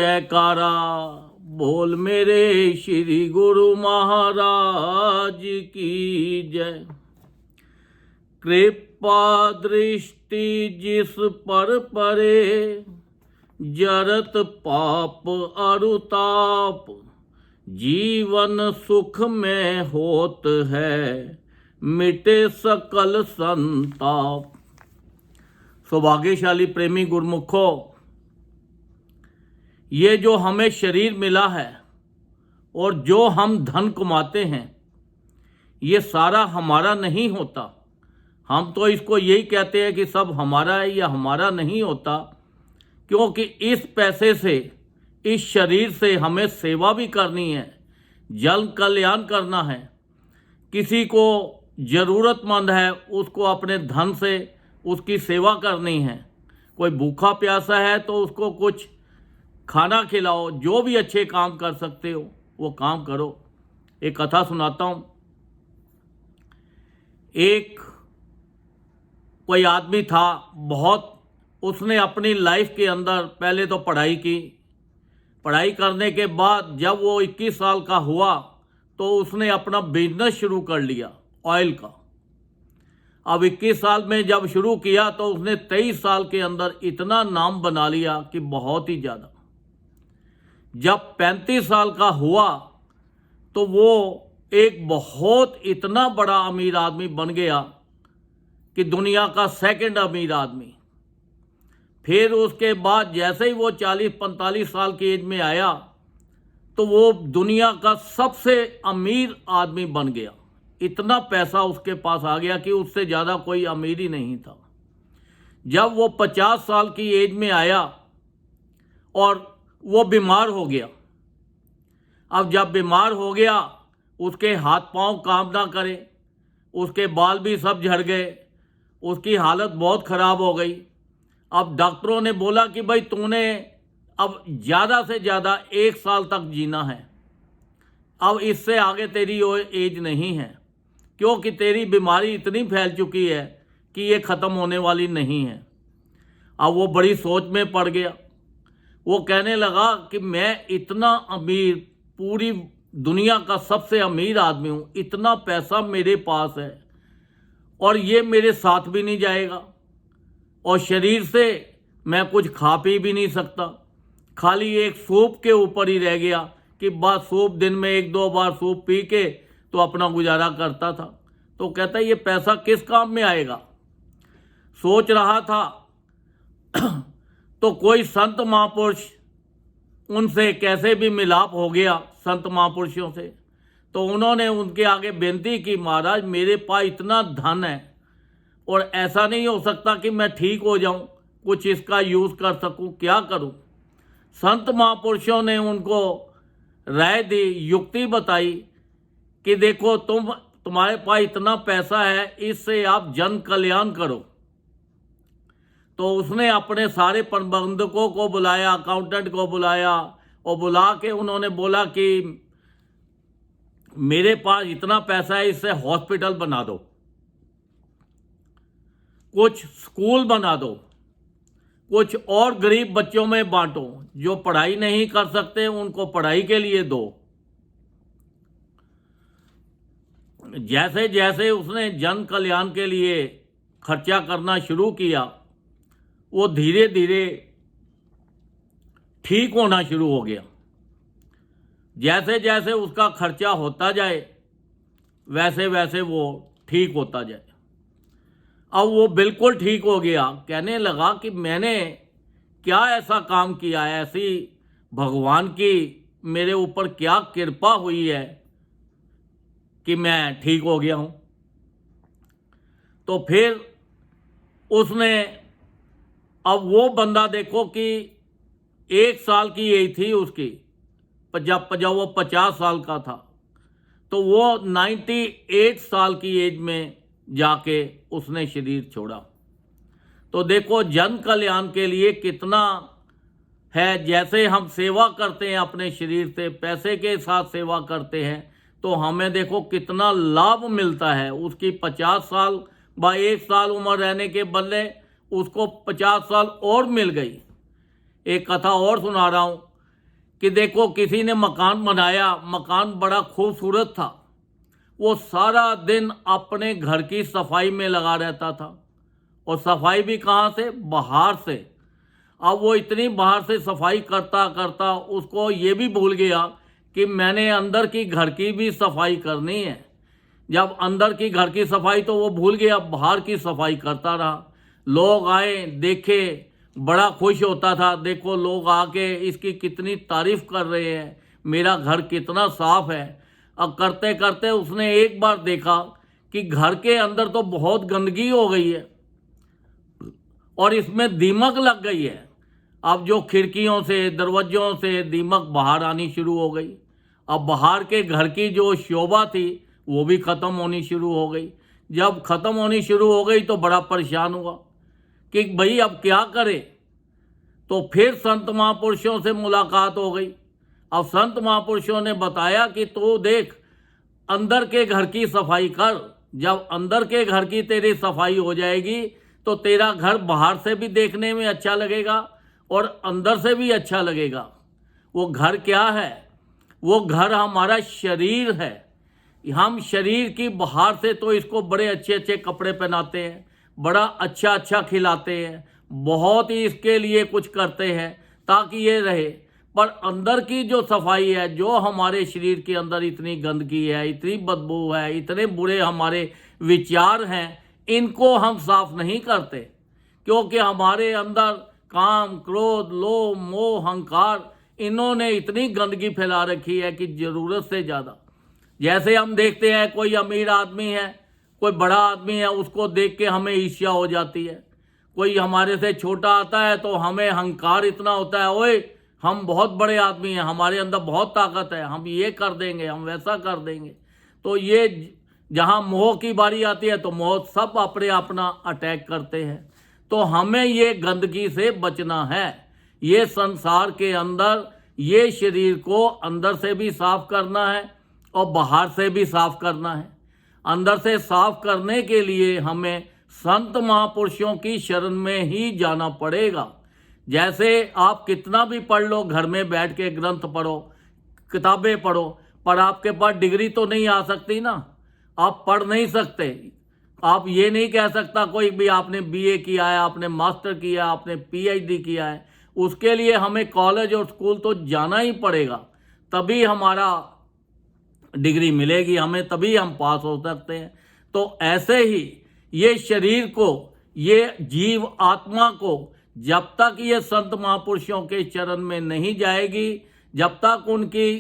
जयकारा बोल मेरे श्री गुरु महाराज की जय। कृपा दृष्टि जिस पर परे, जरत पाप अरुताप, जीवन सुख में होत है, मिटे सकल संताप। सौभाग्यशाली प्रेमी गुरमुखो, ये जो हमें शरीर मिला है और जो हम धन कमाते हैं, ये सारा हमारा नहीं होता। हम तो इसको यही कहते हैं कि सब हमारा है, या हमारा नहीं होता, क्योंकि इस पैसे से, इस शरीर से हमें सेवा भी करनी है, जन कल्याण करना है। किसी को ज़रूरतमंद है, उसको अपने धन से उसकी सेवा करनी है। कोई भूखा प्यासा है तो उसको कुछ खाना खिलाओ। जो भी अच्छे काम कर सकते हो वो काम करो। एक कथा सुनाता हूँ। एक कोई आदमी था, उसने अपनी लाइफ के अंदर पहले तो पढ़ाई की। पढ़ाई करने के बाद जब वो 21 साल का हुआ तो उसने अपना बिजनेस शुरू कर लिया, ऑयल का। अब 21 साल में जब शुरू किया तो उसने 23 साल के अंदर इतना नाम बना लिया कि बहुत ही ज़्यादा। जब 35 साल का हुआ तो वो एक बहुत इतना बड़ा अमीर आदमी बन गया कि दुनिया का सेकंड अमीर आदमी। फिर उसके बाद जैसे ही वो 40-45 साल की एज में आया तो वो दुनिया का सबसे अमीर आदमी बन गया। इतना पैसा उसके पास आ गया कि उससे ज़्यादा कोई अमीर ही नहीं था। जब वो 50 साल की एज में आया और वो बीमार हो गया। अब जब बीमार हो गया, उसके हाथ पांव काम ना करे, उसके बाल भी सब झड़ गए, उसकी हालत बहुत ख़राब हो गई। अब डॉक्टरों ने बोला कि भाई तूने अब ज़्यादा से ज़्यादा 1 साल तक जीना है, अब इससे आगे तेरी एज नहीं है, क्योंकि तेरी बीमारी इतनी फैल चुकी है कि ये ख़त्म होने वाली नहीं है। अब वो बड़ी सोच में पड़ गया। वो कहने लगा कि मैं इतना अमीर, पूरी दुनिया का सबसे अमीर आदमी हूँ, इतना पैसा मेरे पास है और ये मेरे साथ भी नहीं जाएगा, और शरीर से मैं कुछ खा पी भी नहीं सकता। खाली एक सूप के ऊपर ही रह गया कि बस सूप, दिन में 1-2 बार सूप पी के तो अपना गुजारा करता था। तो कहता है ये पैसा किस काम में आएगा। सोच रहा था तो कोई संत महापुरुष, उनसे कैसे भी मिलाप हो गया संत महापुरुषों से। तो उन्होंने उनके आगे बेनती की, महाराज मेरे पास इतना धन है और ऐसा नहीं हो सकता कि मैं ठीक हो जाऊं, कुछ इसका यूज़ कर सकूं, क्या करूं। संत महापुरुषों ने उनको राय दी, युक्ति बताई कि देखो तुम्हारे पास इतना पैसा है, इससे आप जन कल्याण करो। तो उसने अपने सारे प्रबंधकों को बुलाया, अकाउंटेंट को बुलाया, और बुला के उन्होंने बोला कि मेरे पास इतना पैसा है, इससे हॉस्पिटल बना दो, कुछ स्कूल बना दो, कुछ और गरीब बच्चों में बांटो, जो पढ़ाई नहीं कर सकते उनको पढ़ाई के लिए दो। जैसे जैसे उसने जन कल्याण के लिए खर्चा करना शुरू किया, वो धीरे धीरे ठीक होना शुरू हो गया। जैसे जैसे उसका खर्चा होता जाए वैसे वैसे वो ठीक होता जाए। अब वो बिल्कुल ठीक हो गया। कहने लगा कि मैंने क्या ऐसा काम किया है, ऐसी भगवान की मेरे ऊपर क्या कृपा हुई है कि मैं ठीक हो गया हूँ। तो फिर उसने, अब वो बंदा देखो कि 1 साल की एज थी उसकी, जब वो 50 साल का था, तो वो 98 साल की एज में जाके उसने शरीर छोड़ा। तो देखो जन कल्याण के लिए कितना है। जैसे हम सेवा करते हैं अपने शरीर से, पैसे के साथ सेवा करते हैं, तो हमें देखो कितना लाभ मिलता है। उसकी 50 साल 1 साल उम्र रहने के बदले उसको 50 साल और मिल गई। एक कथा और सुना रहा हूँ कि देखो किसी ने मकान बनाया, मकान बड़ा खूबसूरत था, वो सारा दिन अपने घर की सफाई में लगा रहता था। और सफाई भी कहाँ से? बाहर से। अब वो इतनी बाहर से सफाई करता करता उसको ये भी भूल गया कि मैंने अंदर की घर की भी सफाई करनी है। जब अंदर की घर की सफाई तो वो भूल गया, बाहर की सफाई करता रहा। लोग आए, देखे, बड़ा खुश होता था, देखो लोग आके इसकी कितनी तारीफ कर रहे हैं, मेरा घर कितना साफ है। अब करते करते उसने एक बार देखा कि घर के अंदर तो बहुत गंदगी हो गई है और इसमें दीमक लग गई है। अब जो खिड़कियों से, दरवाजों से दीमक बाहर आनी शुरू हो गई। अब बाहर के घर की जो शोभा थी वो भी ख़त्म होनी शुरू हो गई। जब ख़त्म होनी शुरू हो गई तो बड़ा परेशान हुआ कि भाई अब क्या करे। तो फिर संत महापुरुषों से मुलाकात हो गई। अब संत महापुरुषों ने बताया कि तू देख, अंदर के घर की सफाई कर। जब अंदर के घर की तेरी सफाई हो जाएगी तो तेरा घर बाहर से भी देखने में अच्छा लगेगा और अंदर से भी अच्छा लगेगा। वो घर क्या है? वो घर हमारा शरीर है। हम शरीर की बाहर से तो इसको बड़े अच्छे अच्छे कपड़े पहनाते हैं, बड़ा अच्छा अच्छा खिलाते हैं, बहुत ही इसके लिए कुछ करते हैं ताकि ये रहे। पर अंदर की जो सफाई है, जो हमारे शरीर के अंदर इतनी गंदगी है, इतनी बदबू है, इतने बुरे हमारे विचार हैं, इनको हम साफ नहीं करते क्योंकि हमारे अंदर काम, क्रोध, लोभ, मोह, अहंकार, इन्होंने इतनी गंदगी फैला रखी है कि ज़रूरत से ज़्यादा। जैसे हम देखते हैं कोई अमीर आदमी है, कोई बड़ा आदमी है, उसको देख के हमें ईर्ष्या हो जाती है। कोई हमारे से छोटा आता है तो हमें अहंकार इतना होता है, ओए हम बहुत बड़े आदमी हैं, हमारे अंदर बहुत ताकत है, हम ये कर देंगे, हम वैसा कर देंगे। तो ये जहाँ मोह की बारी आती है तो मोह सब अपने अपना अटैक करते हैं। तो हमें ये गंदगी से बचना है। ये संसार के अंदर ये शरीर को अंदर से भी साफ करना है और बाहर से भी साफ करना है। अंदर से साफ करने के लिए हमें संत महापुरुषों की शरण में ही जाना पड़ेगा। जैसे आप कितना भी पढ़ लो, घर में बैठ के ग्रंथ पढ़ो, किताबें पढ़ो, पर आपके पास डिग्री तो नहीं आ सकती ना, आप पढ़ नहीं सकते। आप ये नहीं कह सकता कोई भी आपने बीए किया है, आपने मास्टर किया, आपने पीएचडी किया है। उसके लिए हमें कॉलेज और स्कूल तो जाना ही पड़ेगा, तभी हमारा डिग्री मिलेगी हमें, तभी हम पास हो सकते हैं। तो ऐसे ही ये शरीर को, ये जीव आत्मा को जब तक ये संत महापुरुषों के चरण में नहीं जाएगी, जब तक उनकी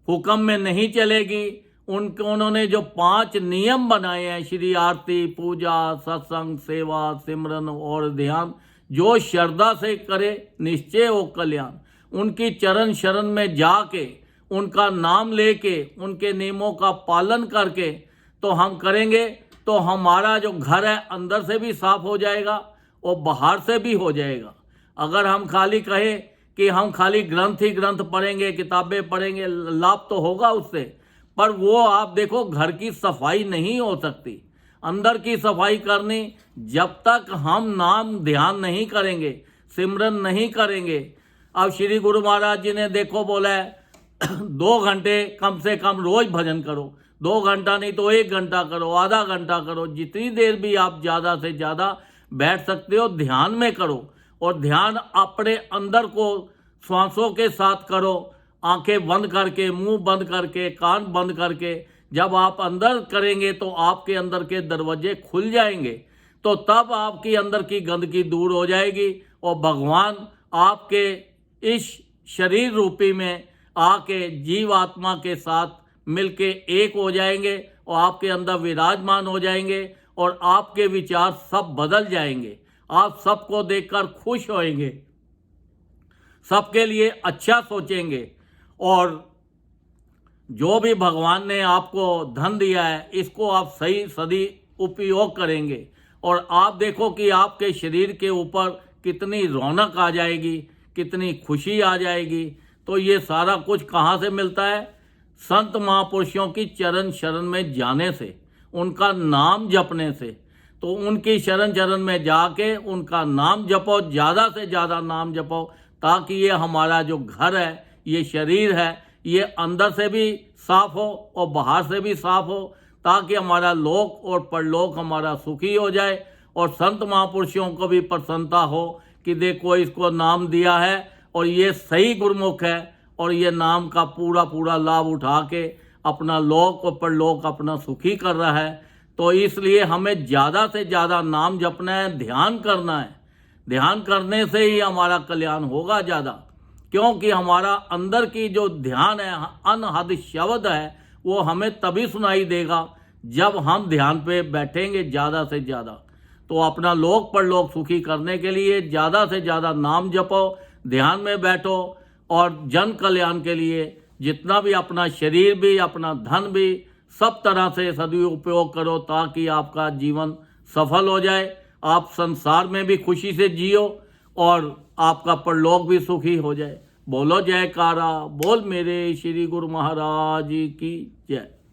हुक्म में नहीं चलेगी, उन्होंने जो 5 नियम बनाए हैं, श्री आरती, पूजा, सत्संग, सेवा, सिमरन और ध्यान, जो श्रद्धा से करे निश्चय हो कल्याण। उनकी चरण शरण में जाके, उनका नाम लेके, उनके नियमों का पालन करके तो हम करेंगे तो हमारा जो घर है अंदर से भी साफ हो जाएगा और बाहर से भी हो जाएगा। अगर हम खाली कहें कि हम खाली ग्रंथ ही ग्रंथ पढ़ेंगे, किताबें पढ़ेंगे, लाभ तो होगा उससे, पर वो आप देखो घर की सफाई नहीं हो सकती। अंदर की सफाई करनी, जब तक हम नाम ध्यान नहीं करेंगे, सिमरन नहीं करेंगे। अब श्री गुरु महाराज जी ने देखो बोला है 2 घंटे कम से कम रोज भजन करो। 2 घंटा नहीं तो 1 घंटा करो, आधा घंटा करो, जितनी देर भी आप ज़्यादा से ज़्यादा बैठ सकते हो ध्यान में करो। और ध्यान अपने अंदर को श्वासों के साथ करो, आंखें बंद करके, मुंह बंद करके, कान बंद करके। जब आप अंदर करेंगे तो आपके अंदर के दरवाजे खुल जाएंगे, तो तब आपकी अंदर की गंदगी दूर हो जाएगी और भगवान आपके इस शरीर रूपी में आके जीव आत्मा के साथ मिलके एक हो जाएंगे और आपके अंदर विराजमान हो जाएंगे और आपके विचार सब बदल जाएंगे। आप सबको देखकर खुश होएंगे, सबके लिए अच्छा सोचेंगे और जो भी भगवान ने आपको धन दिया है इसको आप सही सदी उपयोग करेंगे। और आप देखो कि आपके शरीर के ऊपर कितनी रौनक आ जाएगी, कितनी खुशी आ जाएगी। तो ये सारा कुछ कहाँ से मिलता है? संत महापुरुषों की चरण शरण में जाने से, उनका नाम जपने से। तो उनकी शरण शरण में जाके उनका नाम जपो, ज़्यादा से ज़्यादा नाम जपो, ताकि ये हमारा जो घर है ये शरीर है ये अंदर से भी साफ हो और बाहर से भी साफ हो, ताकि हमारा लोक और परलोक हमारा सुखी हो जाए और संत महापुरुषों को भी प्रसन्नता हो कि देखो इसको नाम दिया है और ये सही गुरुमुख है और ये नाम का पूरा पूरा लाभ उठा के अपना लोक और परलोक अपना सुखी कर रहा है। तो इसलिए हमें ज़्यादा से ज़्यादा नाम जपना है, ध्यान करना है। ध्यान करने से ही हमारा कल्याण होगा ज़्यादा, क्योंकि हमारा अंदर की जो ध्यान है, अनहद शब्द है, वो हमें तभी सुनाई देगा जब हम ध्यान पे बैठेंगे ज़्यादा से ज़्यादा। तो अपना लोक परलोक सुखी करने के लिए ज़्यादा से ज़्यादा नाम जपो, ध्यान में बैठो और जन कल्याण के लिए जितना भी अपना शरीर भी अपना धन भी सब तरह से सदुपयोग करो, ताकि आपका जीवन सफल हो जाए, आप संसार में भी खुशी से जियो और आपका परलोक भी सुखी हो जाए। बोलो जयकारा, बोल मेरे श्री गुरु महाराज की जय।